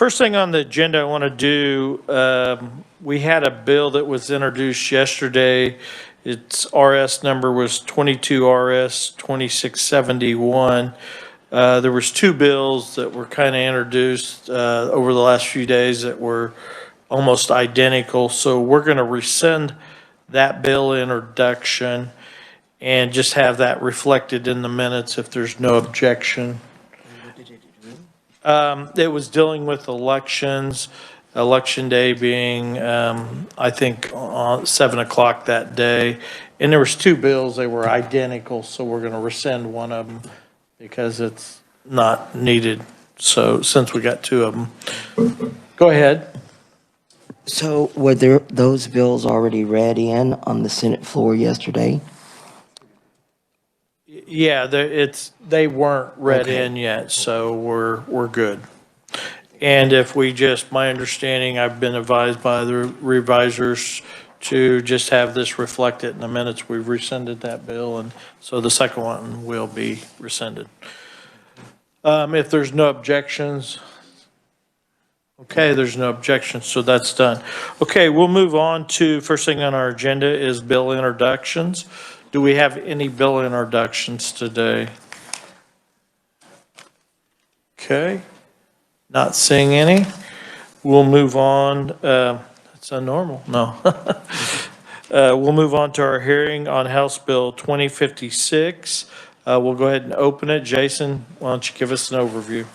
First thing on the agenda I want to do, we had a bill that was introduced yesterday. Its RS number was 22 RS 2671. There was two bills that were kind of introduced over the last few days that were almost identical. So we're going to rescind that bill introduction and just have that reflected in the minutes if there's no objection. It was dealing with elections, election day being, I think, 7 o'clock that day. And there was two bills, they were identical, so we're going to rescind one of them because it's not needed. So since we got two of them. Go ahead. So were those bills already read in on the Senate floor yesterday? Yeah, they weren't read Okay. in yet, so we're good. And if we just, my understanding, I've been advised by the revisers to just have this reflected in the minutes. We've rescinded that bill, and so the second one will be rescinded. If there's no objections, okay, there's no objections, so that's done. Okay, we'll move on to, first thing on our agenda is bill introductions. Do we have any bill introductions today? Okay, not seeing any. We'll move on. It's unnormal. No. We'll move on to our hearing on House Bill 2056. We'll go ahead and open it. Jason, why don't you give us an overview?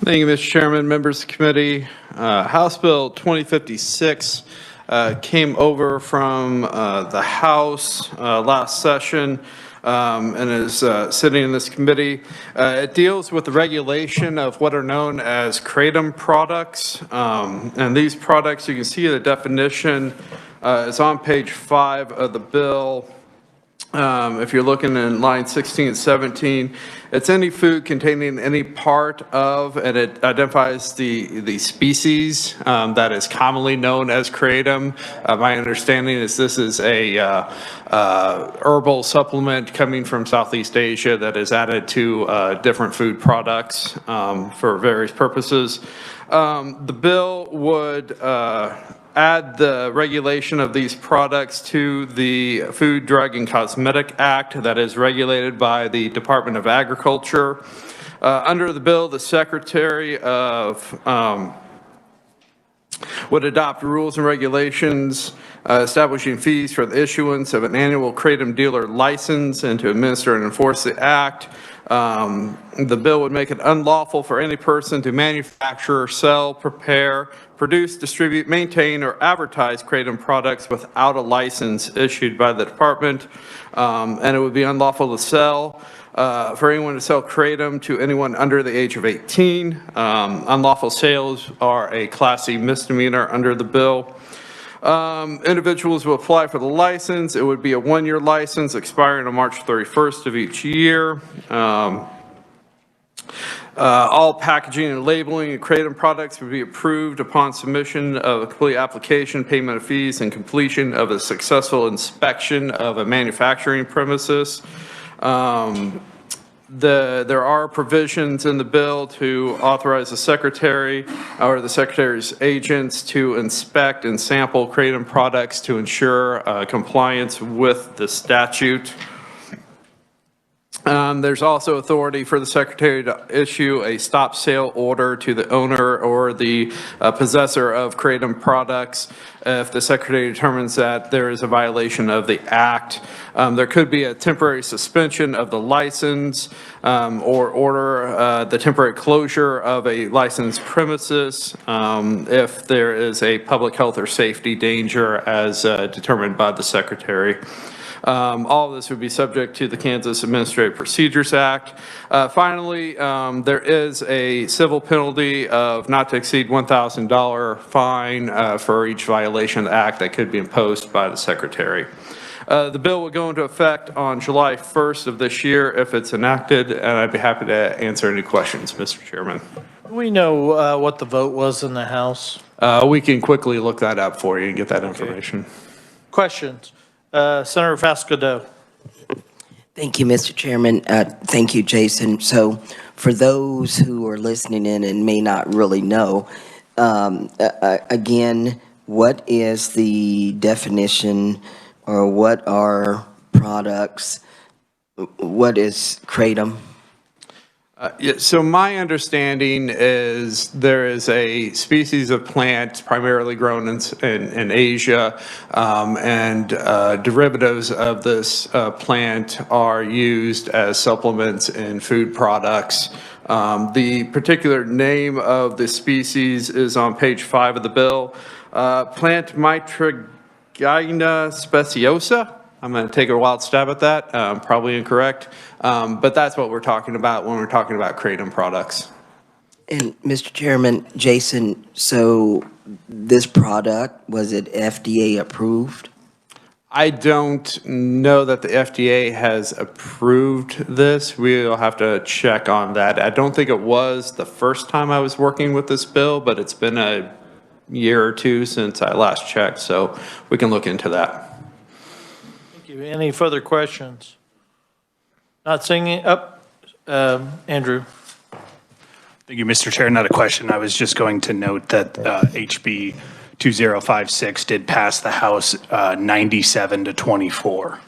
Thank you, Mr. Chairman, members of the committee. House Bill 2056 came over from the House last session and is sitting in this committee. It deals with the regulation of what are known as Kratom products. And these products, you can see the definition is on page 5 of the bill. If you're looking in line 16 and 17, it's any food containing any part of, and it identifies the species that is commonly known as kratom. My understanding is this is a herbal supplement coming from Southeast Asia that is added to different food products for various purposes. The bill would add the regulation of these products to the Food, Drug, and Cosmetic Act that is regulated by the Department of Agriculture. Under the bill, the Secretary of would adopt rules and regulations establishing fees for the issuance of an annual Kratom dealer license and to administer and enforce the act. The bill would make it unlawful for any person to manufacture, sell, prepare, produce, distribute, maintain, or advertise Kratom products without a license issued by the department. And it would be unlawful to sell for anyone to sell Kratom to anyone under the age of 18. Unlawful sales are a Class C misdemeanor under the bill. Individuals will apply for the license. It would be a 1-year license expiring on March 31st of each year. All packaging and labeling of Kratom products would be approved upon submission of a complete application, payment of fees, and completion of a successful inspection of a manufacturing premises. There are provisions in the bill to authorize the secretary or the secretary's agents to inspect and sample Kratom products to ensure compliance with the statute. There's also authority for the secretary to issue a stop sale order to the owner or the possessor of Kratom products if the secretary determines that there is a violation of the act. There could be a temporary suspension of the license or order the temporary closure of a licensed premises if there is a public health or safety danger as determined by the secretary. All of this would be subject to the Kansas Administrative Procedures Act. Finally, there is a civil penalty of not to exceed $1,000 fine for each violation of the act that could be imposed by the secretary. The bill will go into effect on July 1st of this year if it's enacted, and I'd be happy to answer any questions, Mr. Chairman. Do we know what the vote was in the House? We can quickly look that up for you and get that information. Questions? Senator Fasquedo. Thank you, Mr. Chairman. Thank you, Jason. So for those who are listening in and may not really know, again, what is the definition or what are products? What is Kratom? Yeah, so my understanding is there is a species of plant primarily grown in Asia, and derivatives of this plant are used as supplements in food products. The particular name of the species is on page 5 of the bill. Plant Mitragina speciosa. I'm going to take a wild stab at that, probably incorrect, but that's what we're talking about when we're talking about Kratom products. And Mr. Chairman, Jason, so this product, was it FDA approved? I don't know that the FDA has approved this. We'll have to check on that. I don't think it was the first time I was working with this bill, but it's been a year or two since I last checked, so we can look into that. Any further questions? Not seeing it up. Andrew. Thank you, Mr. Chair. Not a question. I was just going to note that HB 2056 did pass the House 97-24.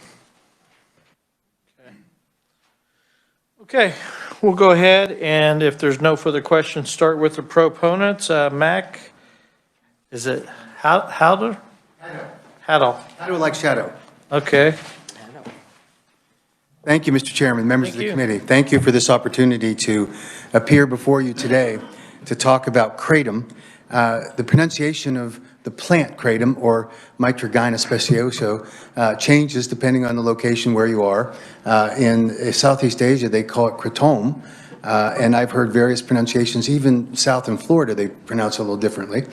Okay, we'll go ahead, and if there's no further questions, start with the proponents. Mac, is it Howder? Haddle. Shadow like shadow. Okay. Thank you, Mr. Chairman, members of Thank the you. committee. Thank you for this opportunity to appear before you today to talk about Kratom. The pronunciation of the plant Kratom, or Mitragina speciosa, changes depending on the location where you are. In Southeast Asia, they call it Kratom, and I've heard various pronunciations. Even south in Florida, they pronounce it a little differently.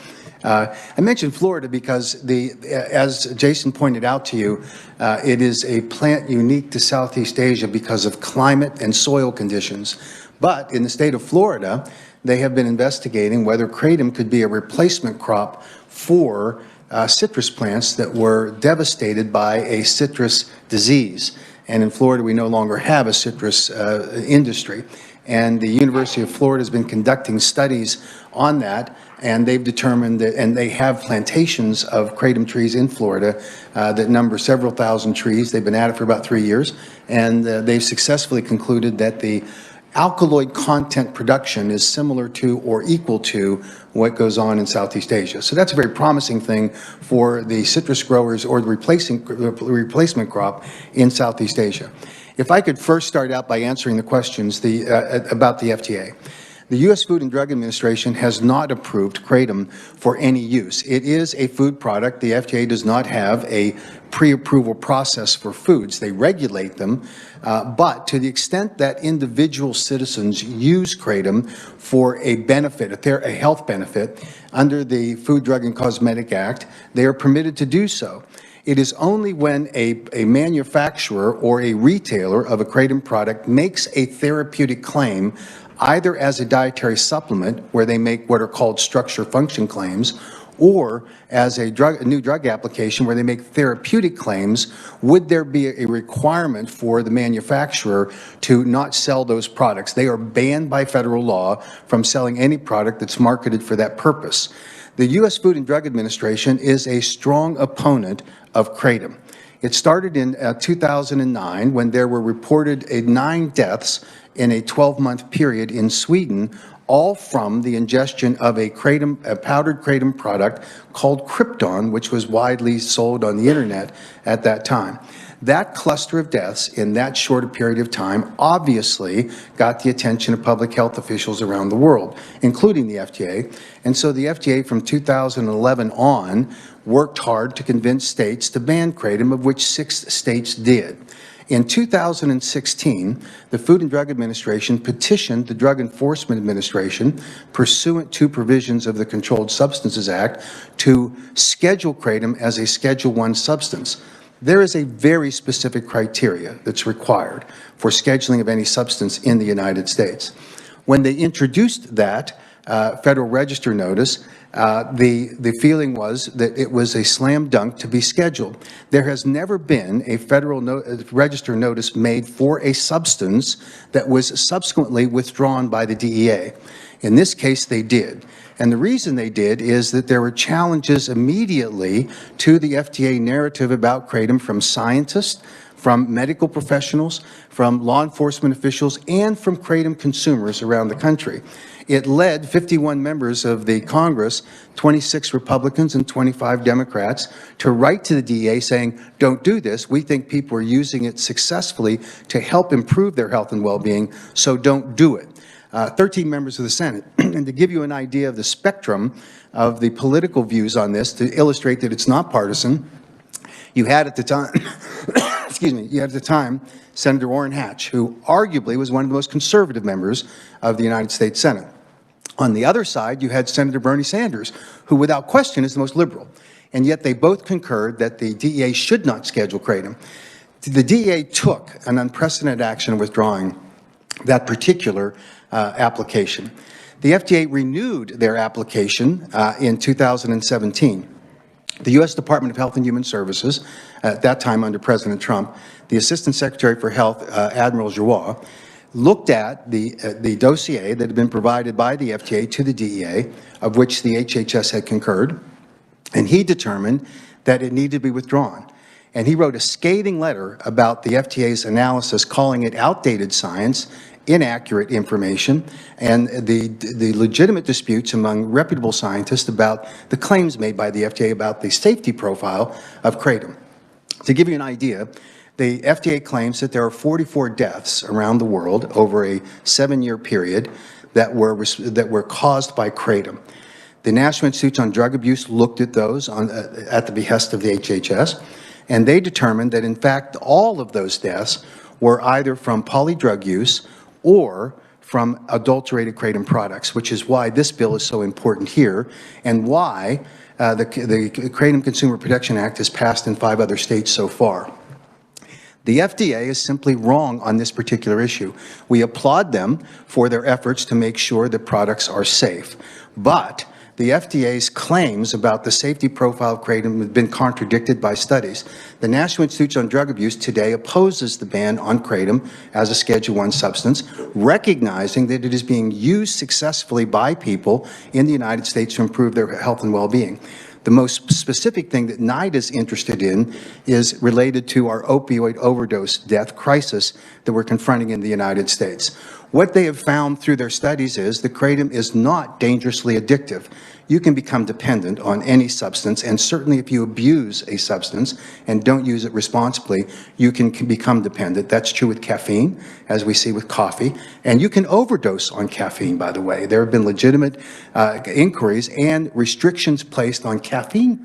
I mentioned Florida because, as Jason pointed out to you, it is a plant unique to Southeast Asia because of climate and soil conditions. But in the state of Florida, they have been investigating whether Kratom could be a replacement crop for citrus plants that were devastated by a citrus disease. And in Florida, we no longer have a citrus industry. And the University of Florida has been conducting studies on that, and they've determined that, and they have plantations of Kratom trees in Florida that number several thousand trees. They've been at it for about 3 years, and they've successfully concluded that the alkaloid content production is similar to or equal to what goes on in Southeast Asia. So that's a very promising thing for the citrus growers or the replacement crop in Southeast Asia. If I could first start out by answering the questions about the FDA. The U.S. Food and Drug Administration has not approved Kratom for any use. It is a food product. The FDA does not have a pre-approval process for foods. They regulate them, but to the extent that individual citizens use Kratom for a benefit, a health benefit, under the Food, Drug, and Cosmetic Act, they are permitted to do so. It is only when a manufacturer or a retailer of a Kratom product makes a therapeutic claim, either as a dietary supplement, where they make what are called structure function claims, or as a new drug application where they make therapeutic claims, would there be a requirement for the manufacturer to not sell those products. They are banned by federal law from selling any product that's marketed for that purpose. The U.S. Food and Drug Administration is a strong opponent of Kratom. It started in 2009 when there were reported 9 deaths in a 12-month period in Sweden, all from the ingestion of a powdered Kratom product called Krypton, which was widely sold on the internet at that time. That cluster of deaths in that short a period of time obviously got the attention of public health officials around the world, including the FDA. And so the FDA from 2011 on worked hard to convince states to ban Kratom, of which 6 states did. In 2016, the Food and Drug Administration petitioned the Drug Enforcement Administration, pursuant to provisions of the Controlled Substances Act, to schedule Kratom as a Schedule I substance. There is a very specific criteria that's required for scheduling of any substance in the United States. When they introduced that, Federal Register notice, the feeling was that it was a slam dunk to be scheduled. There has never been a Federal Register notice made for a substance that was subsequently withdrawn by the DEA. In this case, they did. And the reason they did is that there were challenges immediately to the FDA narrative about Kratom from scientists, from medical professionals, from law enforcement officials, and from Kratom consumers around the country. It led 51 members of the Congress, 26 Republicans and 25 Democrats, to write to the DEA saying, don't do this. We think people are using it successfully to help improve their health and well-being, so don't do it. 13 members of the Senate. And to give you an idea of the spectrum of the political views on this, to illustrate that it's not partisan, you had at the time, excuse me, you had at the time Senator Orrin Hatch, who arguably was one of the most conservative members of the United States Senate. On the other side, you had Senator Bernie Sanders, who without question is the most liberal. And yet they both concurred that the DEA should not schedule Kratom. The DEA took an unprecedented action of withdrawing that particular application. The FDA renewed their application in 2017. The U.S. Department of Health and Human Services, at that time under President Trump, the Assistant Secretary for Health, Admiral Giroir, looked at the dossier that had been provided by the FDA to the DEA, of which the HHS had concurred, and he determined that it needed to be withdrawn. And he wrote a scathing letter about the FDA's analysis, calling it outdated science, inaccurate information, and the legitimate disputes among reputable scientists about the claims made by the FDA about the safety profile of Kratom. To give you an idea, the FDA claims that there are 44 deaths around the world over a 7-year period that were caused by Kratom. The National Institute on Drug Abuse looked at those at the behest of the HHS, and they determined that in fact all of those deaths were either from polydrug use or from adulterated Kratom products, which is why this bill is so important here, and why the Kratom Consumer Protection Act has passed in 5 other states so far. The FDA is simply wrong on this particular issue. We applaud them for their efforts to make sure that products are safe, but the FDA's claims about the safety profile of Kratom have been contradicted by studies. The National Institute on Drug Abuse today opposes the ban on Kratom as a Schedule I substance, recognizing that it is being used successfully by people in the United States to improve their health and well-being. The most specific thing that NIDA is interested in is related to our opioid overdose death crisis that we're confronting in the United States. What they have found through their studies is that Kratom is not dangerously addictive. You can become dependent on any substance, and certainly if you abuse a substance and don't use it responsibly, you can become dependent. That's true with caffeine, as we see with coffee, and you can overdose on caffeine, by the way. There have been legitimate inquiries and restrictions placed on caffeine,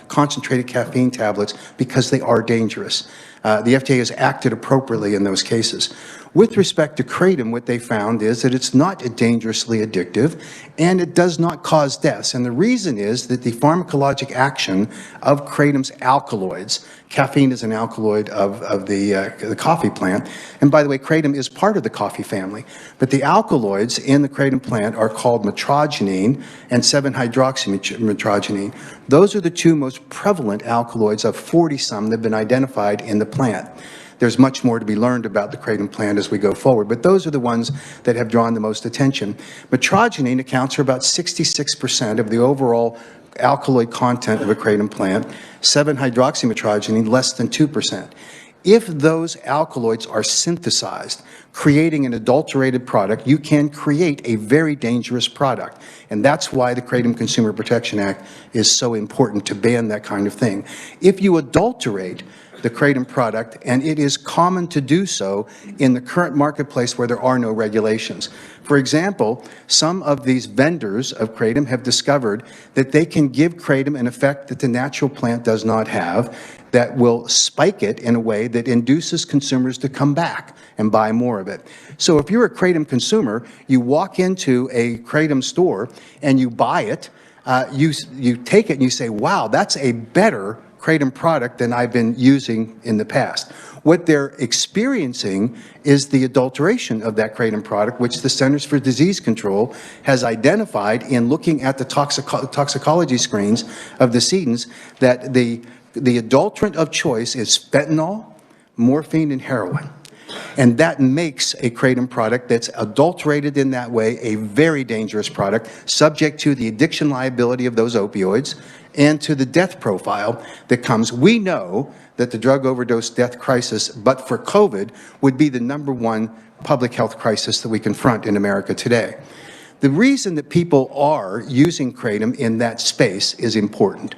concentrated caffeine tablets, because they are dangerous. The FDA has acted appropriately in those cases. With respect to Kratom, what they found is that it's not dangerously addictive and it does not cause deaths. And the reason is that the pharmacologic action of Kratom's alkaloids, caffeine is an alkaloid of the coffee plant, and by the way, Kratom is part of the coffee family, but the alkaloids in the Kratom plant are called metrogenine and 7-hydroxymetrogenine. Those are the 2 most prevalent alkaloids of 40-some that have been identified in the plant. There's much more to be learned about the Kratom plant as we go forward, but those are the ones that have drawn the most attention. Metrogenine accounts for about 66% of the overall alkaloid content of a Kratom plant, 7-hydroxymetrogenine less than 2%. If those alkaloids are synthesized, creating an adulterated product, you can create a very dangerous product. And that's why the Kratom Consumer Protection Act is so important to ban that kind of thing. If you adulterate the Kratom product, and it is common to do so in the current marketplace where there are no regulations. For example, some of these vendors of Kratom have discovered that they can give Kratom an effect that the natural plant does not have, that will spike it in a way that induces consumers to come back and buy more of it. So if you're a Kratom consumer, you walk into a Kratom store and you buy it, you take it and you say, wow, that's a better Kratom product than I've been using in the past. What they're experiencing is the adulteration of that kratom product, which the Centers for Disease Control has identified in looking at the toxicology screens of decedents, that the adulterant of choice is fentanyl, morphine, and heroin. And that makes a kratom product that's adulterated in that way a very dangerous product, subject to the addiction liability of those opioids and to the death profile that comes. We know that the drug overdose death crisis, but for COVID, would be the #1 public health crisis that we confront in America today. The reason that people are using kratom in that space is important.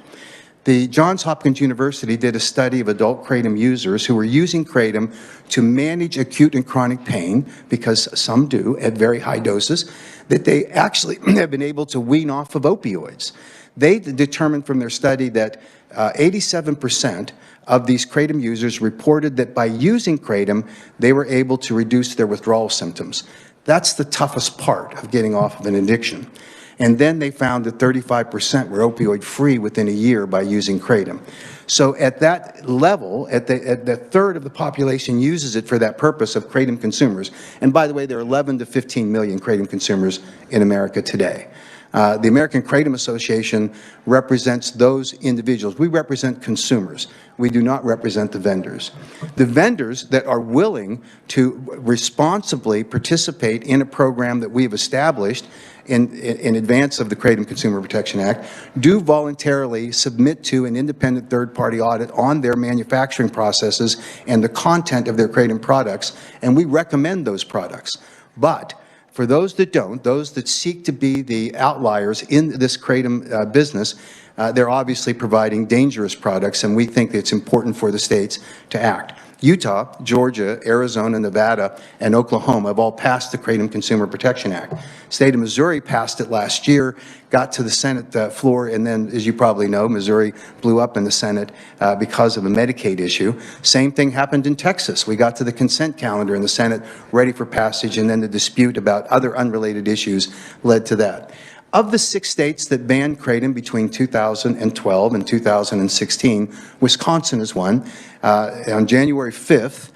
The Johns Hopkins University did a study of adult kratom users who were using kratom to manage acute and chronic pain, because some do at very high doses, that they actually have been able to wean off of opioids. They determined from their study that 87% of these kratom users reported that by using kratom, they were able to reduce their withdrawal symptoms. That's the toughest part of getting off of an addiction. And then they found that 35% were opioid-free within a year by using kratom. So at that level, at the third of the population uses it for that purpose of kratom consumers. And by the way, there are 11 to 15 million kratom consumers in America today. The American Kratom Association represents those individuals. We represent consumers. We do not represent the vendors. The vendors that are willing to responsibly participate in a program that we've established in advance of the Kratom Consumer Protection Act do voluntarily submit to an independent third-party audit on their manufacturing processes and the content of their kratom products, and we recommend those products. But for those that don't, those that seek to be the outliers in this kratom business, they're obviously providing dangerous products, and we think it's important for the states to act. Utah, Georgia, Arizona, Nevada, and Oklahoma have all passed the Kratom Consumer Protection Act. State of Missouri passed it last year, got to the Senate floor, and then, as you probably know, Missouri blew up in the Senate because of a Medicaid issue. Same thing happened in Texas. We got to the consent calendar in the Senate, ready for passage, and then the dispute about other unrelated issues led to that. Of the 6 states that banned kratom between 2012 and 2016, Wisconsin is one. On January 5th,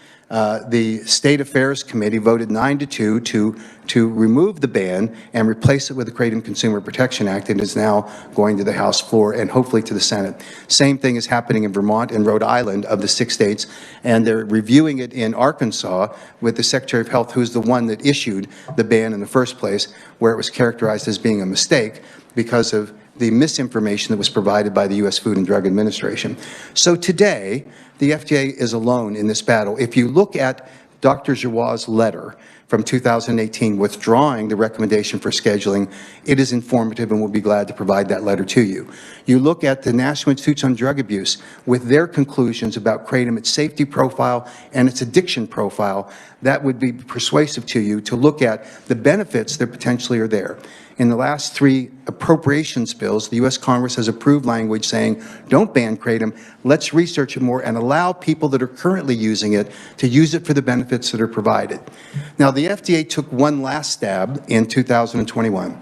the State Affairs Committee voted 9-2 to remove the ban and replace it with the Kratom Consumer Protection Act, and is now going to the House floor and hopefully to the Senate. Same thing is happening in Vermont and Rhode Island of the 6 states, and they're reviewing it in Arkansas with the Secretary of Health, who's the one that issued the ban in the first place, where it was characterized as being a mistake because of the misinformation that was provided by the U.S. Food and Drug Administration. So today, the FDA is alone in this battle. If you look at Dr. Giroir's letter from 2018 withdrawing the recommendation for scheduling, it is informative, and we'll be glad to provide that letter to you. You look at the National Institutes on Drug Abuse with their conclusions about kratom, its safety profile and its addiction profile, that would be persuasive to you to look at the benefits that potentially are there. In the last 3 appropriations bills, the U.S. Congress has approved language saying, don't ban kratom, let's research it more and allow people that are currently using it to use it for the benefits that are provided. Now, the FDA took one last stab in 2021.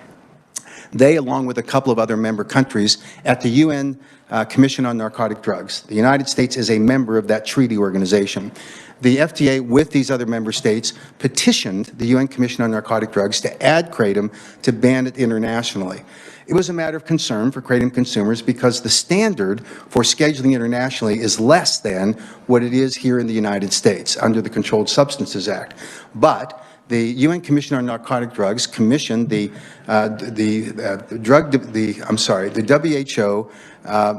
They, along with a couple of other member countries, at the UN Commission on Narcotic Drugs. The United States is a member of that treaty organization. The FDA, with these other member states, petitioned the UN Commission on Narcotic Drugs to add kratom to ban it internationally. It was a matter of concern for kratom consumers because the standard for scheduling internationally is less than what it is here in the United States under the Controlled Substances Act. But the UN Commission on Narcotic Drugs commissioned the WHO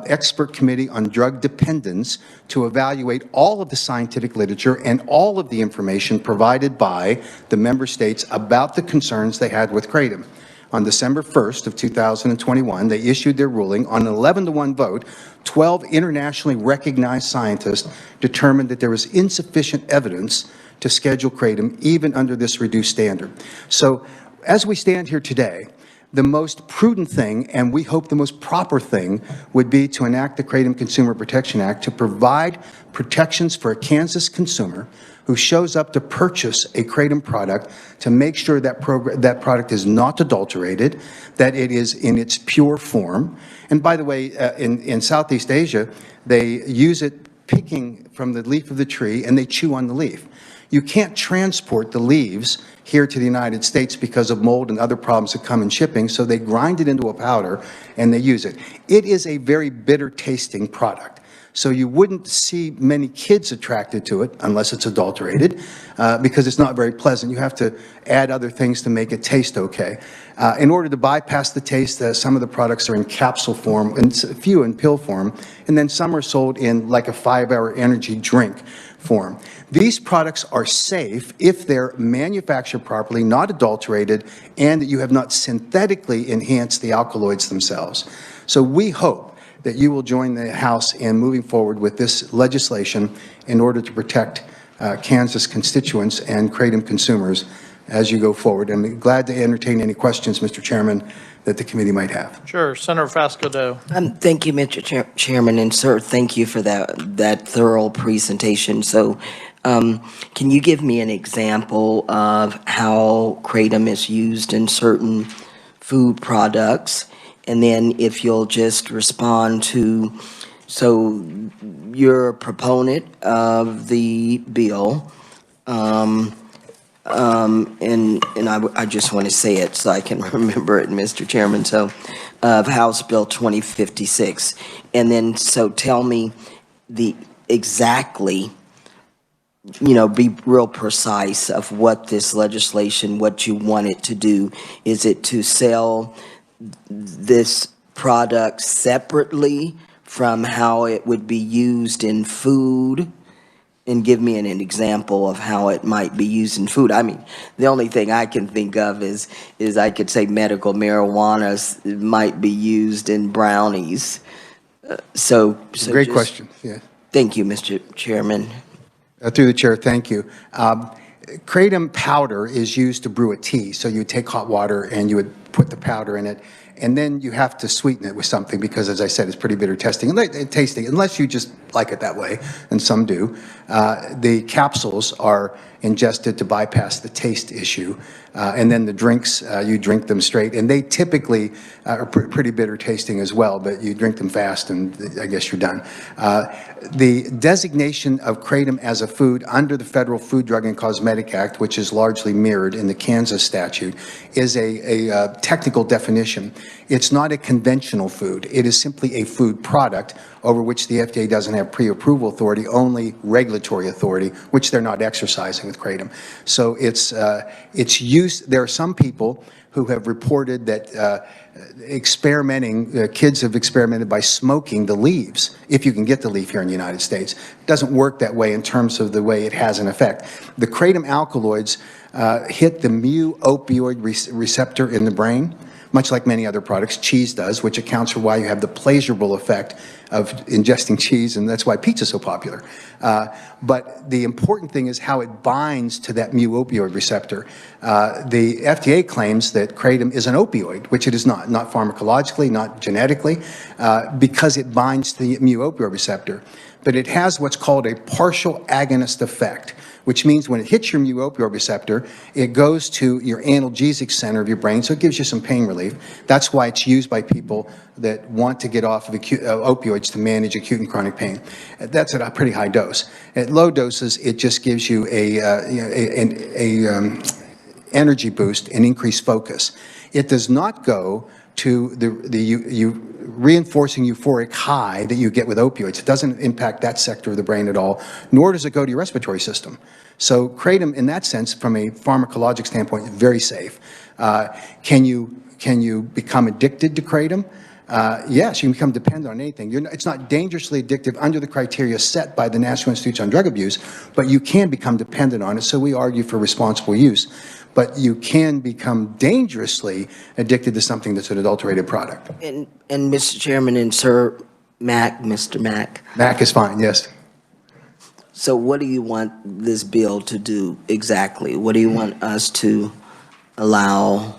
Expert Committee on Drug Dependence to evaluate all of the scientific literature and all of the information provided by the member states about the concerns they had with kratom. On December 1st of 2021, they issued their ruling. On an 11-1 vote, 12 internationally recognized scientists determined that there was insufficient evidence to schedule kratom even under this reduced standard. So as we stand here today, the most prudent thing, and we hope the most proper thing, would be to enact the Kratom Consumer Protection Act to provide protections for a Kansas consumer who shows up to purchase a kratom product to make sure that that product is not adulterated, that it is in its pure form. And by the way, in Southeast Asia, they use it picking from the leaf of the tree and they chew on the leaf. You can't transport the leaves here to the United States because of mold and other problems that come in shipping, so they grind it into a powder and they use it. It is a very bitter tasting product. So you wouldn't see many kids attracted to it unless it's adulterated, because it's not very pleasant. You have to add other things to make it taste okay. In order to bypass the taste, some of the products are in capsule form, and a few in pill form, and then some are sold in like a 5-hour energy drink form. These products are safe if they're manufactured properly, not adulterated, and that you have not synthetically enhanced the alkaloids themselves. So we hope that you will join the House in moving forward with this legislation in order to protect Kansas constituents and Kratom consumers as you go forward. I'm glad to entertain any questions, Mr. Chairman, that the committee might have. Sure, Senator Fasco. Thank you, Mr. Chairman, and sir, thank you for that thorough presentation. So, can you give me an example of how Kratom is used in certain food products? And then if you'll just respond to, so you're a proponent of the bill, and I just want to say it so I can remember it, Mr. Chairman, so, of House Bill 2056. And then, so tell me exactly, be real precise of what this legislation, what you want it to do. Is it to sell this product separately from how it would be used in food? And give me an example of how it might be used in food. I mean, the only thing I can think of is I could say medical marijuana might be used in brownies. So Great question, yeah. Thank you, Mr. Chairman. Through the chair, thank you. Kratom powder is used to brew a tea. So you would take hot water and you would put the powder in it, and then you have to sweeten it with something because, as I said, it's pretty bitter tasting, unless you just like it that way, and some do. The capsules are ingested to bypass the taste issue, and then the drinks, you drink them straight, and they typically are pretty bitter tasting as well, but you drink them fast and I guess you're done. The designation of Kratom as a food under the Federal Food, Drug, and Cosmetic Act, which is largely mirrored in the Kansas statute, is a technical definition. It's not a conventional food. It is simply a food product over which the FDA doesn't have pre-approval authority, only regulatory authority, which they're not exercising with Kratom. So it's used. There are some people who have reported that kids have experimented by smoking the leaves, if you can get the leaf here in the United States. It doesn't work that way in terms of the way it has an effect. The Kratom alkaloids hit the mu-opioid receptor in the brain, much like many other products. Cheese does, which accounts for why you have the pleasurable effect of ingesting cheese, and that's why pizza is so popular. But the important thing is how it binds to that mu-opioid receptor. The FDA claims that Kratom is an opioid, which it is not pharmacologically, not genetically, because it binds to the mu-opioid receptor. But it has what's called a partial agonist effect, which means when it hits your mu-opioid receptor, it goes to your analgesic center of your brain, so it gives you some pain relief. That's why it's used by people that want to get off of opioids to manage acute and chronic pain. That's at a pretty high dose. At low doses, it just gives you an energy boost and increased focus. It does not go to the reinforcing euphoric high that you get with opioids. It doesn't impact that sector of the brain at all, nor does it go to your respiratory system. So Kratom, in that sense, from a pharmacologic standpoint, is very safe. Can you become addicted to Kratom? Yes, you can become dependent on anything. It's not dangerously addictive under the criteria set by the National Institutes on Drug Abuse, but you can become dependent on it, so we argue for responsible use. But you can become dangerously addicted to something that's an adulterated product. And Mr. Chairman and Sir Mr. Mack. Mac is fine, yes. So what do you want this bill to do exactly? What do you want us to allow?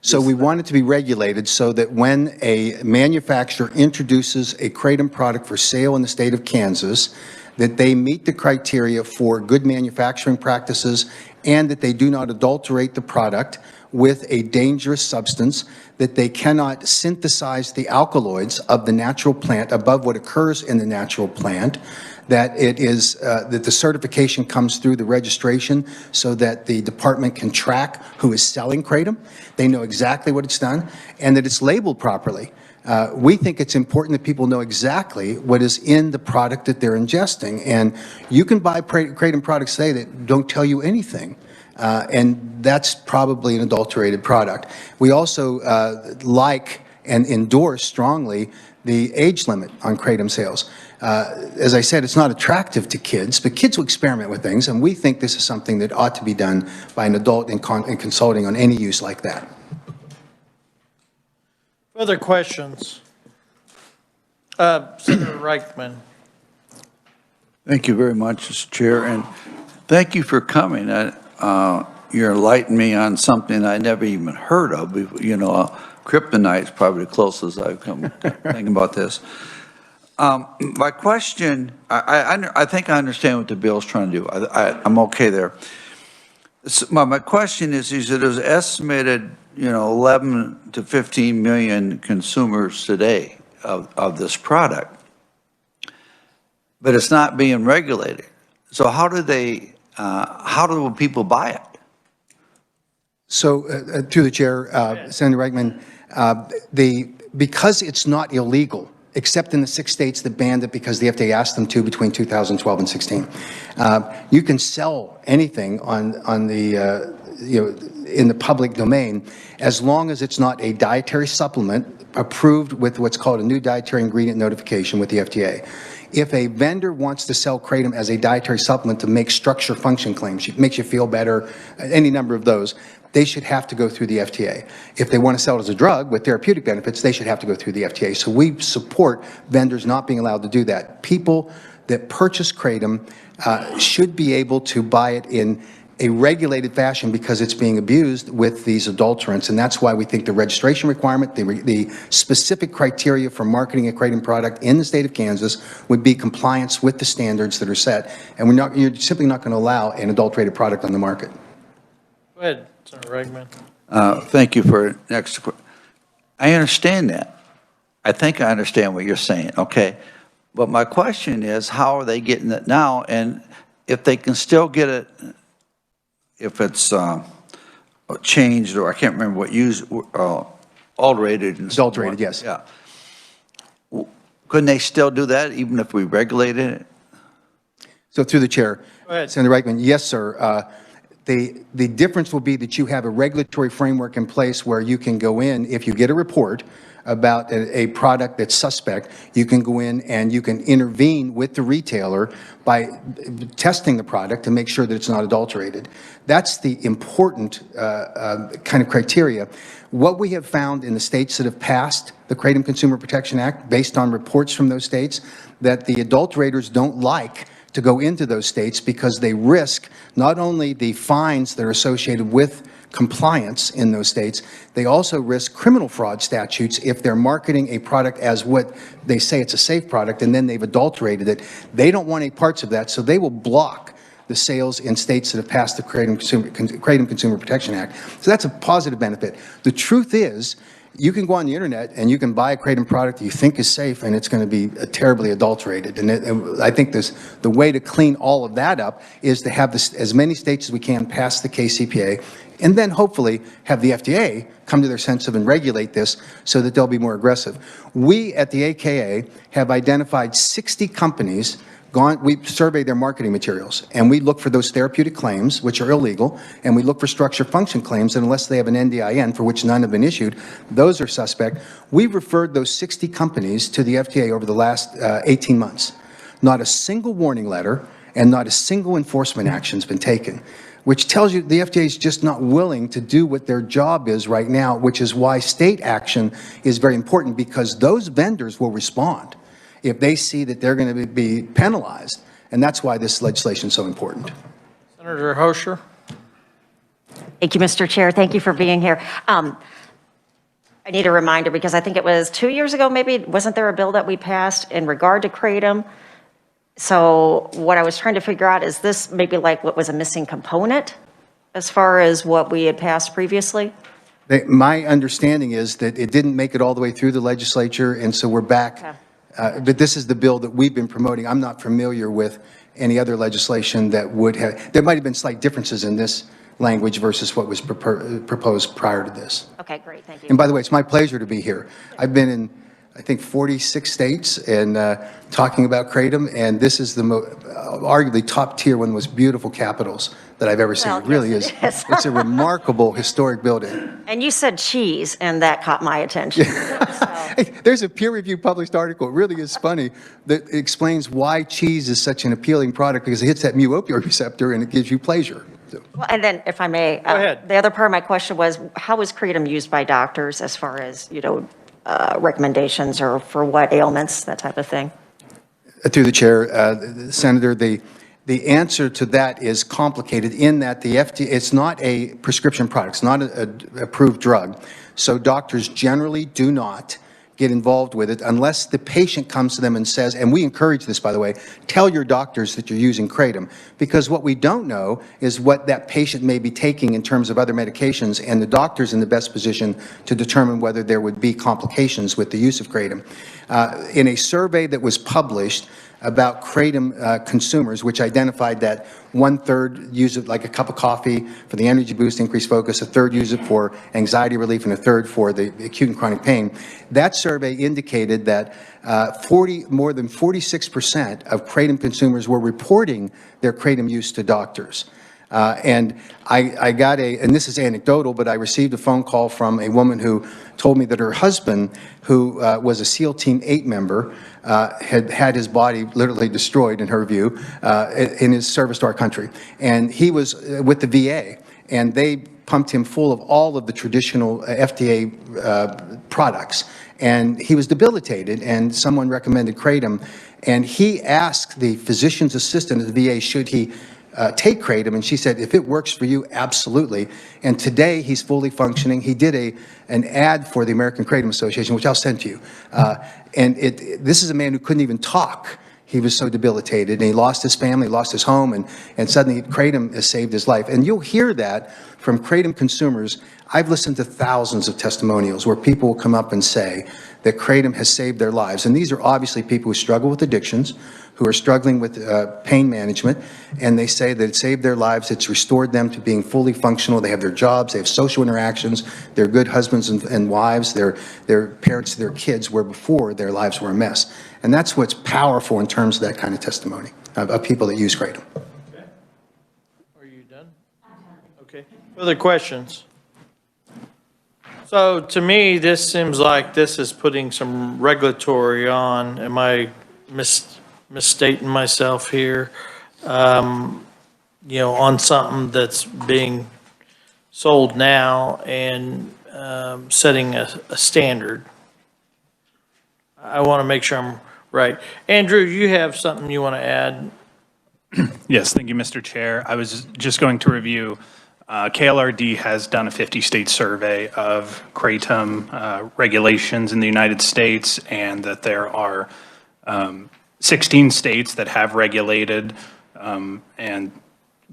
So we want it to be regulated so that when a manufacturer introduces a Kratom product for sale in the state of Kansas, that they meet the criteria for good manufacturing practices and that they do not adulterate the product with a dangerous substance, that they cannot synthesize the alkaloids of the natural plant above what occurs in the natural plant, that it is, that the certification comes through the registration so that the department can track who is selling Kratom. They know exactly what it's done, and that it's labeled properly. We think it's important that people know exactly what is in the product that they're ingesting. And you can buy Kratom products today that don't tell you anything. And that's probably an adulterated product. We also like and endorse strongly the age limit on Kratom sales. As I said, it's not attractive to kids, but kids will experiment with things, and we think this is something that ought to be done by an adult in consulting on any use like that. Further questions? Senator Reichman. Thank you very much, Mr. Chair, and thank you for coming. You're enlightening me on something I never even heard of. You know, kryptonite is probably the closest I've come thinking about this. My question, I think I understand what the bill's trying to do. I'm okay there. So my question is that there's estimated, 11 to 15 million consumers today of this product, but it's not being regulated. So how do people buy it? So, through the chair, Senator Reichman, because it's not illegal, except in the 6 states that banned it because the FDA asked them to between 2012 and 16, you can sell anything on the in the public domain as long as it's not a dietary supplement approved with what's called a new dietary ingredient notification with the FDA. If a vendor wants to sell Kratom as a dietary supplement to make structure function claims, it makes you feel better, any number of those, they should have to go through the FDA. If they want to sell it as a drug with therapeutic benefits, they should have to go through the FDA. So we support vendors not being allowed to do that. People that purchase Kratom should be able to buy it in a regulated fashion because it's being abused with these adulterants, and that's why we think the registration requirement, the specific criteria for marketing a Kratom product in the state of Kansas would be compliance with the standards that are set, and you're simply not going to allow an adulterated product on the market. Go ahead, Senator Reichman. Thank you for next. I understand that. I think I understand what you're saying, okay? But my question is, how are they getting it now? And if they can still get it, if it's changed, or I can't remember what used, adulterated. Adulterated, yes. Yeah. Couldn't they still do that even if we regulated it? So through the chair, Go ahead. Senator Reichman, yes, sir. The difference will be that you have a regulatory framework in place where you can go in, if you get a report about a product that's suspect, you can go in and you can intervene with the retailer by testing the product to make sure that it's not adulterated. That's the important kind of criteria. What we have found in the states that have passed the Kratom Consumer Protection Act, based on reports from those states, that the adulterators don't like to go into those states because they risk not only the fines that are associated with compliance in those states, they also risk criminal fraud statutes if they're marketing a product as what they say it's a safe product and then they've adulterated it. They don't want any parts of that, so they will block the sales in states that have passed the Kratom Consumer Protection Act. So that's a positive benefit. The truth is, you can go on the internet and you can buy a Kratom product that you think is safe and it's going to be terribly adulterated. And I think the way to clean all of that up is to have as many states as we can pass the KCPA, and then hopefully have the FDA come to their senses and regulate this so that they'll be more aggressive. We at the AKA have identified 60 companies. We survey their marketing materials, and we look for those therapeutic claims, which are illegal, and we look for structure function claims, and unless they have an NDIN, for which none have been issued, those are suspect. We've referred those 60 companies to the FDA over the last 18 months. Not a single warning letter and not a single enforcement action has been taken, which tells you the FDA is just not willing to do what their job is right now, which is why state action is very important, because those vendors will respond if they see that they're going to be penalized. And that's why this legislation is so important. Senator Hosher. Thank you, Mr. Chair. Thank you for being here. I need a reminder because I think it was 2 years ago, maybe, wasn't there a bill that we passed in regard to Kratom? So what I was trying to figure out, is this maybe like what was a missing component as far as what we had passed previously? My understanding is that it didn't make it all the way through the legislature, and so we're back. Okay. But this is the bill that we've been promoting. I'm not familiar with any other legislation that would have, there might have been slight differences in this language versus what was proposed prior to this. Okay, great, thank you. And by the way, it's my pleasure to be here. I've been in, I think, 46 states and talking about Kratom, and this is the arguably top tier, one of the most beautiful capitals that I've ever seen. Well, It really yes, is. it is. It's a remarkable historic building. And you said cheese, and that caught my attention. Hey, there's a peer-reviewed published article, it really is funny, that explains why cheese is such an appealing product, because it hits that mu-opioid receptor and it gives you pleasure. So, Well, and then, if I may. Go ahead. The other part of my question was, how is Kratom used by doctors as far as, recommendations or for what ailments, that type of thing? through the chair, Senator, the answer to that is complicated in that the FDA, it's not a prescription product, it's not an approved drug. So doctors generally do not get involved with it unless the patient comes to them and says, and we encourage this, by the way, tell your doctors that you're using Kratom, because what we don't know is what that patient may be taking in terms of other medications, and the doctor's in the best position to determine whether there would be complications with the use of Kratom. In a survey that was published about Kratom consumers, which identified that 1/3 use it like a cup of coffee for the energy boost, increased focus, 1/3 use it for anxiety relief, and 1/3 for the acute and chronic pain. That survey indicated that more than 46% of Kratom consumers were reporting their Kratom use to doctors. And I got and this is anecdotal, but I received a phone call from a woman who told me that her husband, who was a SEAL Team 8 member, had his body literally destroyed, in her view, in his service to our country. And he was with the VA, and they pumped him full of all of the traditional FDA products. And he was debilitated, and someone recommended Kratom. And he asked the physician's assistant at the VA, should he take Kratom, and she said, if it works for you, absolutely. And today he's fully functioning. He did an ad for the American Kratom Association, which I'll send to you. And this is a man who couldn't even talk. He was so debilitated, and he lost his family, lost his home, and suddenly Kratom has saved his life. And you'll hear that from Kratom consumers. I've listened to thousands of testimonials where people will come up and say that Kratom has saved their lives. And these are obviously people who struggle with addictions, who are struggling with pain management, and they say that it saved their lives, it's restored them to being fully functional, they have their jobs, they have social interactions, they're good husbands and wives, they're parents to their kids, where before their lives were a mess. And that's what's powerful in terms of that kind of testimony of people that use Kratom. Okay. Are you done? Okay. Further questions? So to me, this seems like this is putting some regulatory on. Am I misstating myself here? On something that's being sold now and setting a standard. I want to make sure I'm right. Andrew, you have something you want to add? Yes, thank you, Mr. Chair. I was just going to review, KLRD has done a 50-state survey of Kratom regulations in the United States, and that there are 16 states that have regulated and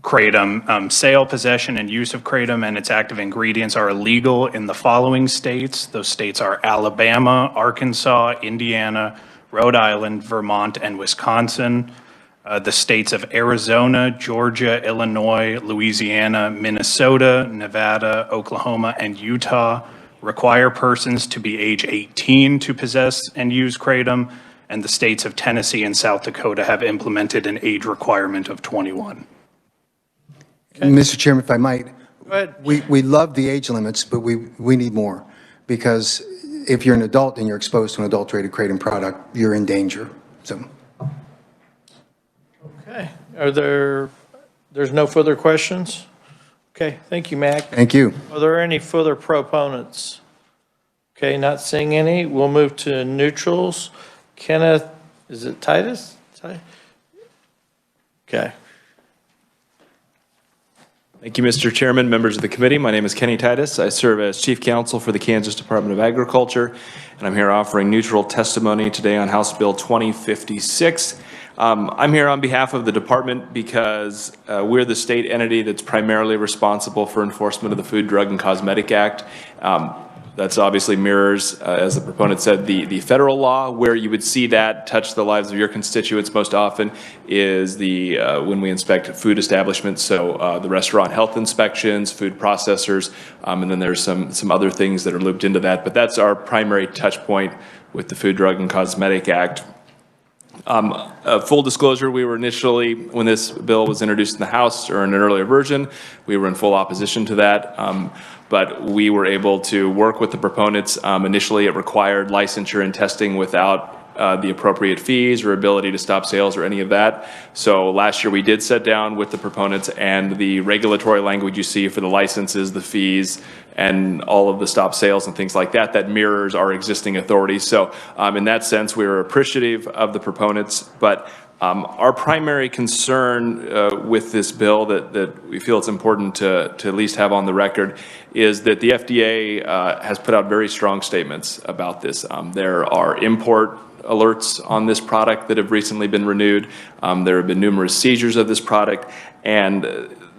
Kratom. Sale, possession, and use of Kratom and its active ingredients are illegal in the following states. Those states are Alabama, Arkansas, Indiana, Rhode Island, Vermont, and Wisconsin. The states of Arizona, Georgia, Illinois, Louisiana, Minnesota, Nevada, Oklahoma, and Utah require persons to be age 18 to possess and use Kratom, and the states of Tennessee and South Dakota have implemented an age requirement of 21. Mr. Chairman, if I might, Go ahead. we love the age limits, but we need more, because if you're an adult and you're exposed to an adulterated Kratom product, you're in danger. So. Okay. There's no further questions? Okay, thank you, Mac. Thank you. Are there any further proponents? Okay, not seeing any. We'll move to neutrals. Kenneth, is it Titus? Okay. Thank you, Mr. Chairman, members of the committee. My name is Kenny Titus. I serve as Chief Counsel for the Kansas Department of Agriculture, and I'm here offering neutral testimony today on House Bill 2056. I'm here on behalf of the department because we're the state entity that's primarily responsible for enforcement of the Food, Drug, and Cosmetic Act. That's obviously mirrors, as the proponent said, the federal law. Where you would see that touch the lives of your constituents most often is when we inspect food establishments, so the restaurant health inspections, food processors, and then there's some other things that are looped into that. But that's our primary touch point with the Food, Drug, and Cosmetic Act. Full disclosure, we were initially, when this bill was introduced in the House or in an earlier version, we were in full opposition to that. But we were able to work with the proponents. Initially, it required licensure and testing without the appropriate fees or ability to stop sales or any of that. So last year, we did sit down with the proponents, and the regulatory language you see for the licenses, the fees, and all of the stop sales and things like that, that mirrors our existing authorities. So in that sense, we were appreciative of the proponents, but our primary concern with this bill that we feel it's important to at least have on the record is that the FDA has put out very strong statements about this. There are import alerts on this product that have recently been renewed. There have been numerous seizures of this product, and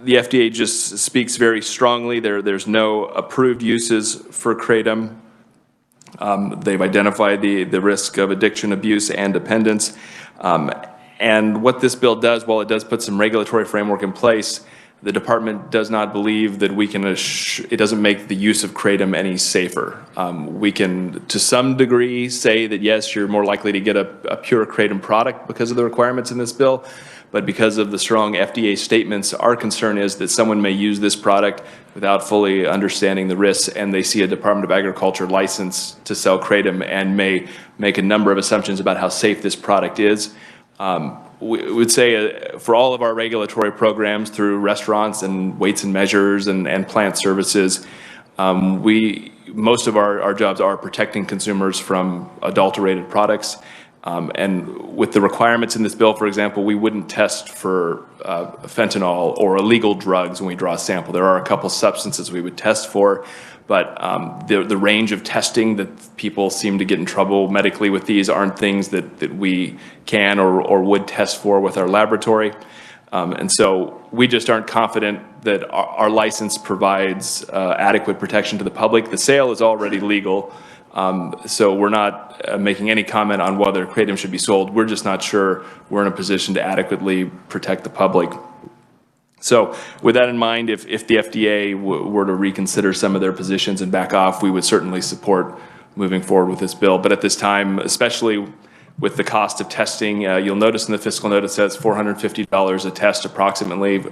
the FDA just speaks very strongly. There's no approved uses for Kratom. They've identified the risk of addiction, abuse, and dependence. And what this bill does, while it does put some regulatory framework in place, the department does not believe that we can, it doesn't make the use of Kratom any safer. We can, to some degree, say that yes, you're more likely to get a pure Kratom product because of the requirements in this bill, but because of the strong FDA statements, our concern is that someone may use this product without fully understanding the risks, and they see a Department of Agriculture license to sell Kratom and may make a number of assumptions about how safe this product is. We would say for all of our regulatory programs through restaurants and weights and measures and plant services, most of our jobs are protecting consumers from adulterated products. And with the requirements in this bill, for example, we wouldn't test for fentanyl or illegal drugs when we draw a sample. There are a couple substances we would test for, but the range of testing that people seem to get in trouble medically with these aren't things that we can or would test for with our laboratory. And so we just aren't confident that our license provides adequate protection to the public. The sale is already legal. So we're not making any comment on whether Kratom should be sold. We're just not sure we're in a position to adequately protect the public. So with that in mind, if the FDA were to reconsider some of their positions and back off, we would certainly support moving forward with this bill. But at this time, especially with the cost of testing, you'll notice in the fiscal note it says $450 a test approximately,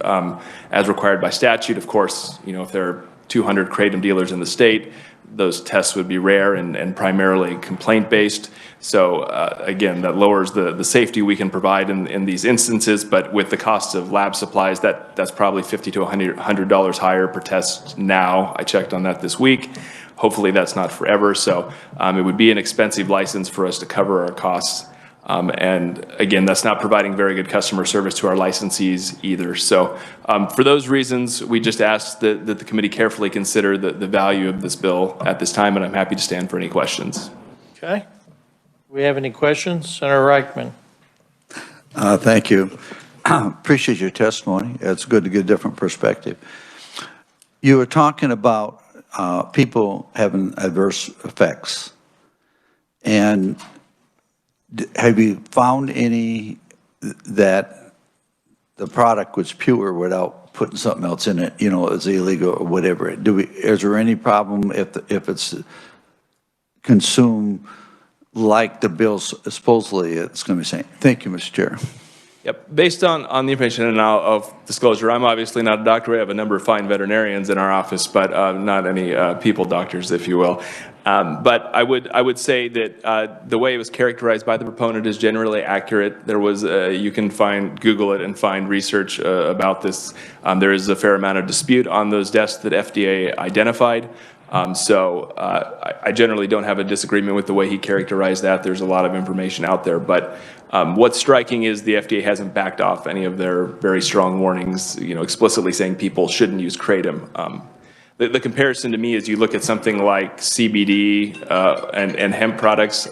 as required by statute. Of course, if there are 200 Kratom dealers in the state, those tests would be rare and primarily complaint-based. So again, that lowers the safety we can provide in these instances, but with the cost of lab supplies, that's probably $50 to $100 higher per test now. I checked on that this week. Hopefully that's not forever. So it would be an expensive license for us to cover our costs. And again, that's not providing very good customer service to our licensees either. So for those reasons, we just ask that the committee carefully consider the value of this bill at this time, and I'm happy to stand for any questions. Okay. Do we have any questions? Senator Reichman. Thank you. Appreciate your testimony. It's good to get a different perspective. You were talking about people having adverse effects. And have you found any that the product was pure without putting something else in it, it's illegal or whatever? Is there any problem if it's consumed like the bill supposedly it's going to be saying? Thank you, Mr. Chair. Yep. Based on the information, and of disclosure, I'm obviously not a doctor. We have a number of fine veterinarians in our office, but not any people doctors, if you will. But I would say that the way it was characterized by the proponent is generally accurate. There was you can Google it and find research about this. There is a fair amount of dispute on those deaths that FDA identified. So I generally don't have a disagreement with the way he characterized that. There's a lot of information out there, but what's striking is the FDA hasn't backed off any of their very strong warnings, explicitly saying people shouldn't use Kratom. The comparison to me is you look at something like CBD and hemp products.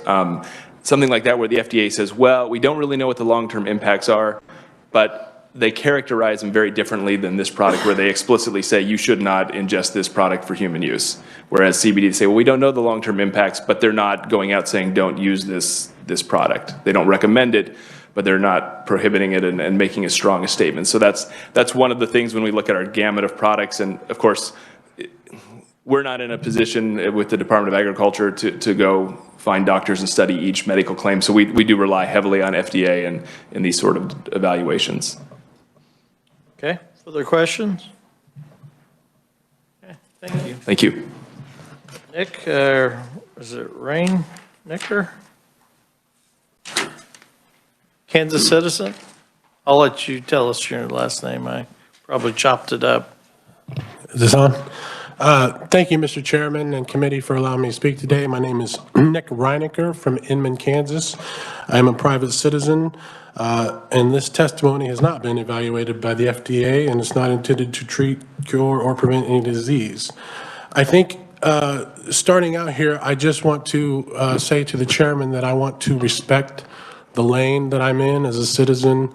something like that where the FDA says, well, we don't really know what the long-term impacts are, but they characterize them very differently than this product where they explicitly say you should not ingest this product for human use. Whereas CBD, they say, well, we don't know the long-term impacts, but they're not going out saying don't use this product. They don't recommend it, but they're not prohibiting it and making as strong a statement. So that's one of the things when we look at our gamut of products. And of course, we're not in a position with the Department of Agriculture to go find doctors and study each medical claim. So we do rely heavily on FDA and in these sort of evaluations. Okay, further questions? Okay, thank you. Thank you. Nick, is it Rain Nicker? Kansas citizen? I'll let you tell us your last name. I probably chopped it up. Is this on? Thank you, Mr. Chairman and committee, for allowing me to speak today. My name is Nick Reinecker from Inman, Kansas. I am a private citizen, and this testimony has not been evaluated by the FDA, and it's not intended to treat, cure, or prevent any disease. I think starting out here, I just want to say to the chairman that I want to respect the lane that I'm in as a citizen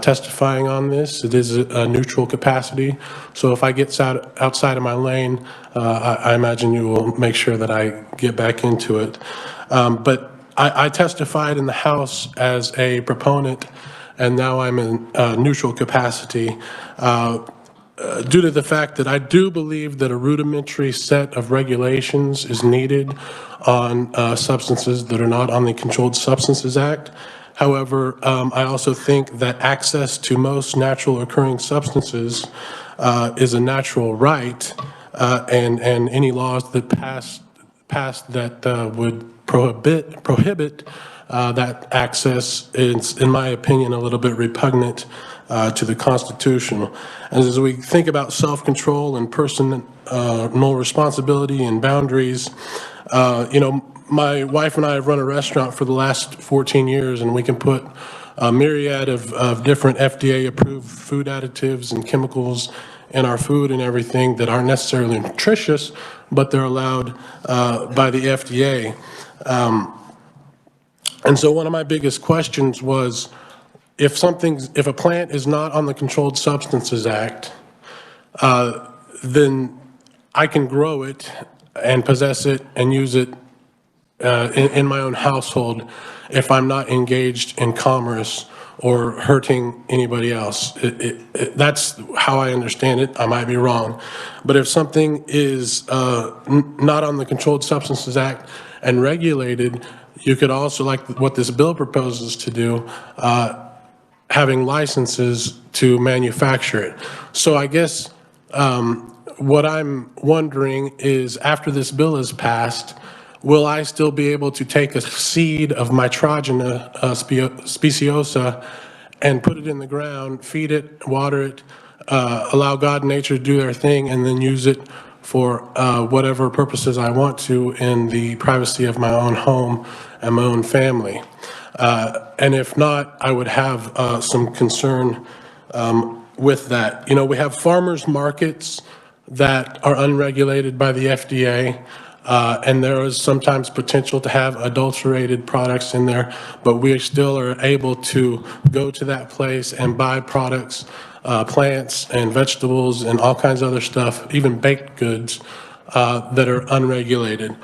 testifying on this. It is a neutral capacity. So if I get outside of my lane, I imagine you will make sure that I get back into it. But I testified in the House as a proponent, and now I'm in a neutral capacity due to the fact that I do believe that a rudimentary set of regulations is needed on substances that are not on the Controlled Substances Act. However, I also think that access to most natural occurring substances is a natural right, and any laws that pass that would prohibit that access is, in my opinion, a little bit repugnant to the Constitution. As we think about self-control and personal responsibility and boundaries, my wife and I have run a restaurant for the last 14 years, and we can put a myriad of different FDA-approved food additives and chemicals in our food and everything that aren't necessarily nutritious, but they're allowed by the FDA. And so one of my biggest questions was, if a plant is not on the Controlled Substances Act, then I can grow it and possess it and use it in my own household if I'm not engaged in commerce or hurting anybody else. That's how I understand it. I might be wrong. But if something is not on the Controlled Substances Act and regulated, you could also, like what this bill proposes to do, having licenses to manufacture it. So I guess what I'm wondering is, after this bill is passed, will I still be able to take a seed of Mitragina speciosa and put it in the ground, feed it, water it, allow God and nature to do their thing, and then use it for whatever purposes I want to in the privacy of my own home and my own family? And if not, I would have some concern with that. We have farmers markets that are unregulated by the FDA. And there is sometimes potential to have adulterated products in there, but we still are able to go to that place and buy products, plants and vegetables and all kinds of other stuff, even baked goods that are unregulated.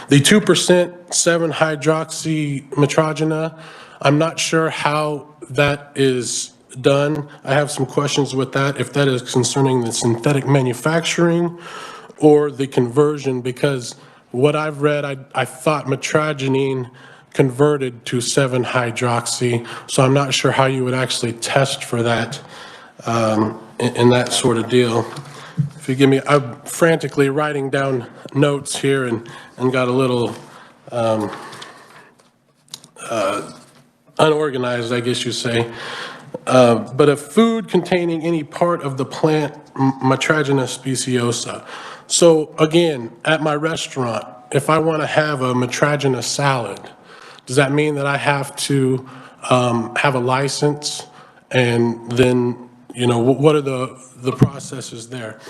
The 2% 7-hydroxymetrogena, I'm not sure how that is done. I have some questions with that, if that is concerning the synthetic manufacturing or the conversion, because what I've read, I thought metrogenine converted to 7-hydroxy, so I'm not sure how you would actually test for that in that sort of deal. If you give me, I'm frantically writing down notes here and got a little unorganized, I guess you say. But a food containing any part of the plant Mitragina speciosa. So again, at my restaurant, if I want to have a Mitragina salad, does that mean that I have to have a license? And then, what are the processes there?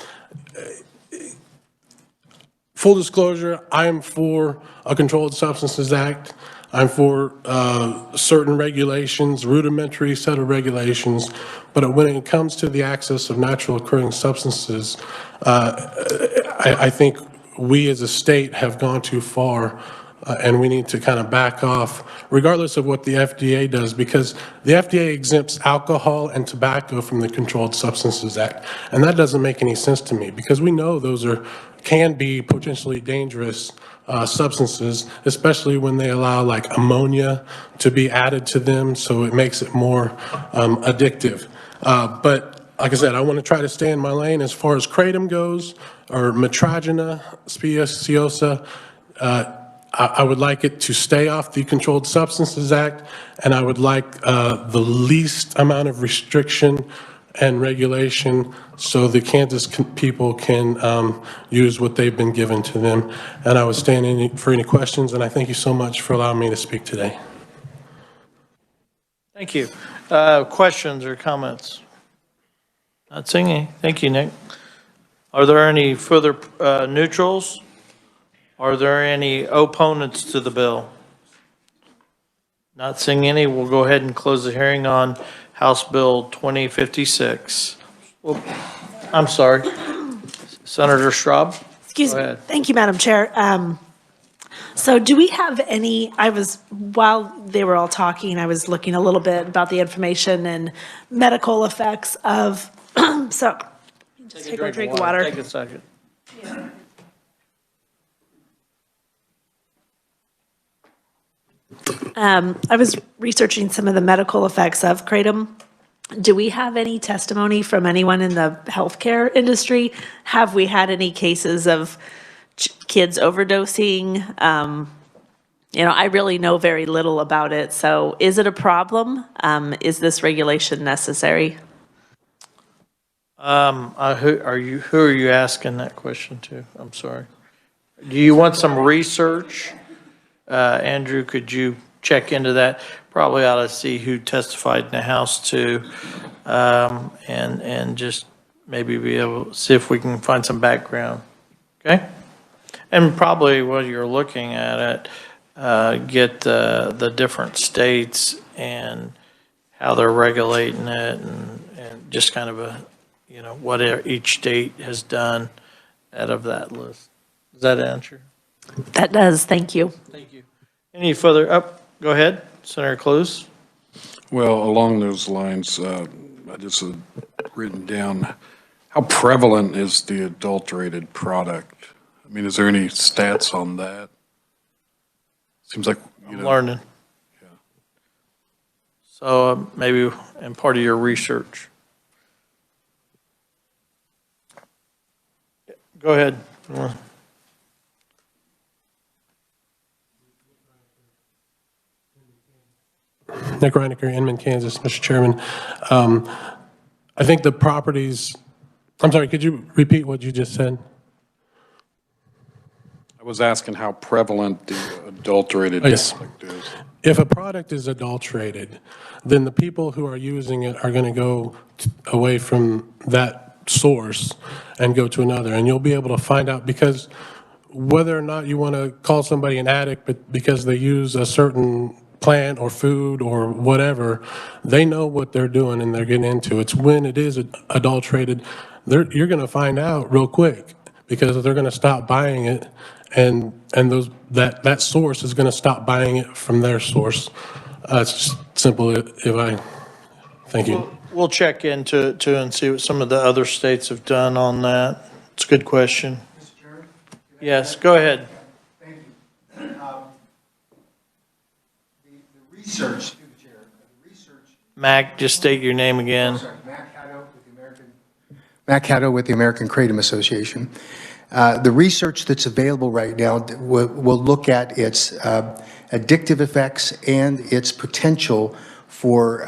full disclosure, I am for a Controlled Substances Act. I'm for certain regulations, rudimentary set of regulations, but when it comes to the access of natural occurring substances, I think we as a state have gone too far, and we need to kind of back off, regardless of what the FDA does, because the FDA exempts alcohol and tobacco from the Controlled Substances Act, and that doesn't make any sense to me, because we know those can be potentially dangerous substances, especially when they allow like ammonia to be added to them, so it makes it more addictive. But like I said, I want to try to stay in my lane as far as Kratom goes, or Metrogena speciosa. I would like it to stay off the Controlled Substances Act, and I would like the least amount of restriction and regulation so the Kansas people can use what they've been given to them. And I was standing for any questions, and I thank you so much for allowing me to speak today. Thank you. Questions or comments? Not seeing any. Thank you, Nick. Are there any further neutrals? Are there any opponents to the bill? Not seeing any. We'll go ahead and close the hearing on House Bill 2056. Well, I'm sorry. Senator Straub? Excuse me. Thank you, Madam Chair. So do we have any, while they were all talking, I was looking a little bit about the information and medical effects of, so, just take a drink of water. Take a second. I was researching some of the medical effects of Kratom. Do we have any testimony from anyone in the healthcare industry? Have we had any cases of kids overdosing? I really know very little about it. So is it a problem? Is this regulation necessary? Who are you asking that question to? I'm sorry. Do you want some research? Andrew, could you check into that? Probably ought to see who testified in the House too, and just maybe be able to see if we can find some background, okay? And probably while you're looking at it, get the different states and how they're regulating it, and just kind of what each state has done out of that list. Does that answer? That does, thank you. Thank you. Any further, go ahead, Senator Cluse. Well, along those lines, I just had written down, how prevalent is the adulterated product? I mean, is there any stats on that? Seems like, I'm learning. Yeah. So maybe in part of your research. Go ahead. Nick Reinecker, Inman, Kansas, Mr. Chairman. I think the properties, I'm sorry, could you repeat what you just said? I was asking how prevalent the adulterated product is. If a product is adulterated, then the people who are using it are going to go away from that source and go to another. And you'll be able to find out, because whether or not you want to call somebody an addict, but because they use a certain plant or food or whatever, they know what they're doing and they're getting into. It's when it is adulterated, you're going to find out real quick, because they're going to stop buying it, and that source is going to stop buying it from their source. It's just simple. Thank you. We'll check into and see what some of the other states have done on that. It's a good question. Mr. Chairman? Yes, go ahead. Thank you. The research, through the chair, the research. Mac, just state your name again. Sorry, Mac Haddo with the American Kratom Association. The research that's available right now will look at its addictive effects and its potential for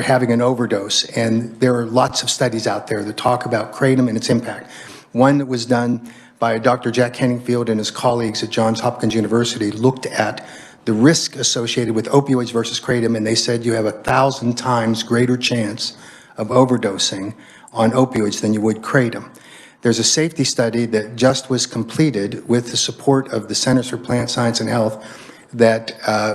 having an overdose. And there are lots of studies out there that talk about Kratom and its impact. One that was done by Dr. Jack Henningfield and his colleagues at Johns Hopkins University looked at the risk associated with opioids versus Kratom, and they said you have 1,000 times greater chance of overdosing on opioids than you would Kratom. there's a safety study that just was completed with the support of the Centers for Plant Science and Health that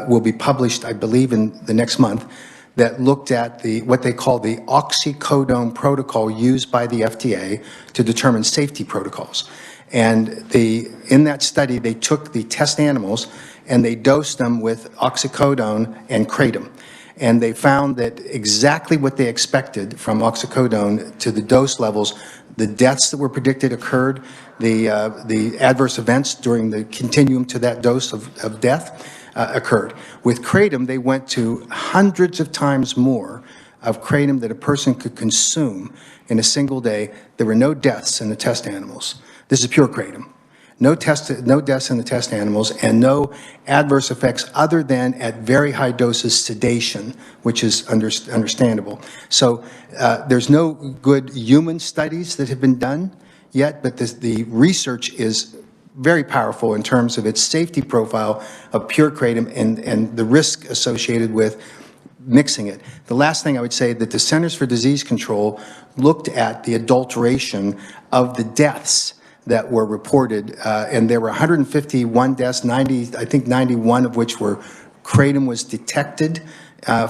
will be published, I believe, in the next month, that looked at what they call the oxycodone protocol used by the FDA to determine safety protocols. And in that study, they took the test animals and they dosed them with oxycodone and kratom. And they found that exactly what they expected from oxycodone to the dose levels, the deaths that were predicted occurred, the adverse events during the continuum to that dose of death occurred. With kratom, they went to hundreds of times more of kratom that a person could consume in a single day. There were no deaths in the test animals. This is pure kratom. No deaths in the test animals, and no adverse effects other than at very high doses sedation, which is understandable. So there's no good human studies that have been done yet, but the research is very powerful in terms of its safety profile of pure kratom and the risk associated with mixing it. The last thing I would say, that the Centers for Disease Control looked at the adulteration of the deaths that were reported, and there were 151 deaths, I think 91 of which were kratom was detected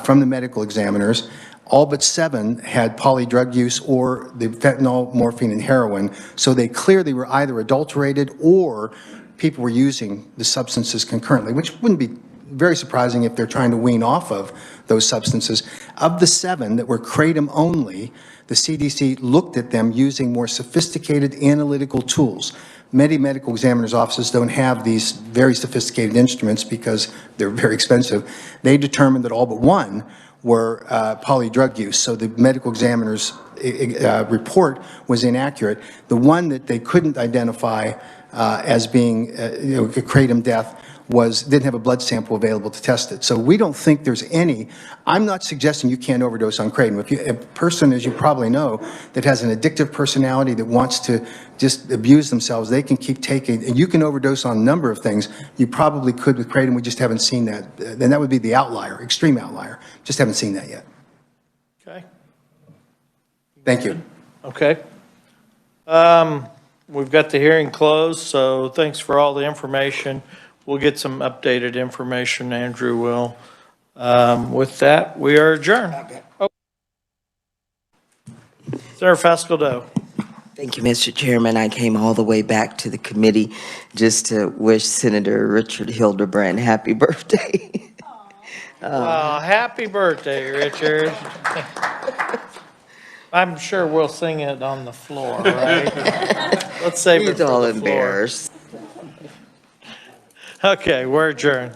from the medical examiners. All but 7 had polydrug use or the fentanyl, morphine, and heroin, so they clearly were either adulterated or people were using the substances concurrently, which wouldn't be very surprising if they're trying to wean off of those substances. Of the 7 that were kratom only, the CDC looked at them using more sophisticated analytical tools. Many medical examiners' offices don't have these very sophisticated instruments because they're very expensive. They determined that all but 1 were polydrug use, so the medical examiner's report was inaccurate. The one that they couldn't identify as being a kratom death didn't have a blood sample available to test it. So we don't think there's any. I'm not suggesting you can't overdose on kratom. If a person, as you probably know, that has an addictive personality that wants to just abuse themselves, they can keep taking, and you can overdose on a number of things. You probably could with kratom. We just haven't seen that. And that would be the outlier, extreme outlier. Just haven't seen that yet. Okay. Thank you. Okay. We've got the hearing closed, so thanks for all the information. We'll get some updated information, Andrew will. With that, we are adjourned. Oh. Senator Fasco-Doe. Thank you, Mr. Chairman. I came all the way back to the committee just to wish Senator Richard Hildebrand happy birthday. Happy birthday, Richard. I'm sure we'll sing it on the floor, right? Let's save it for the floor. He's all embarrassed. Okay, we're adjourned.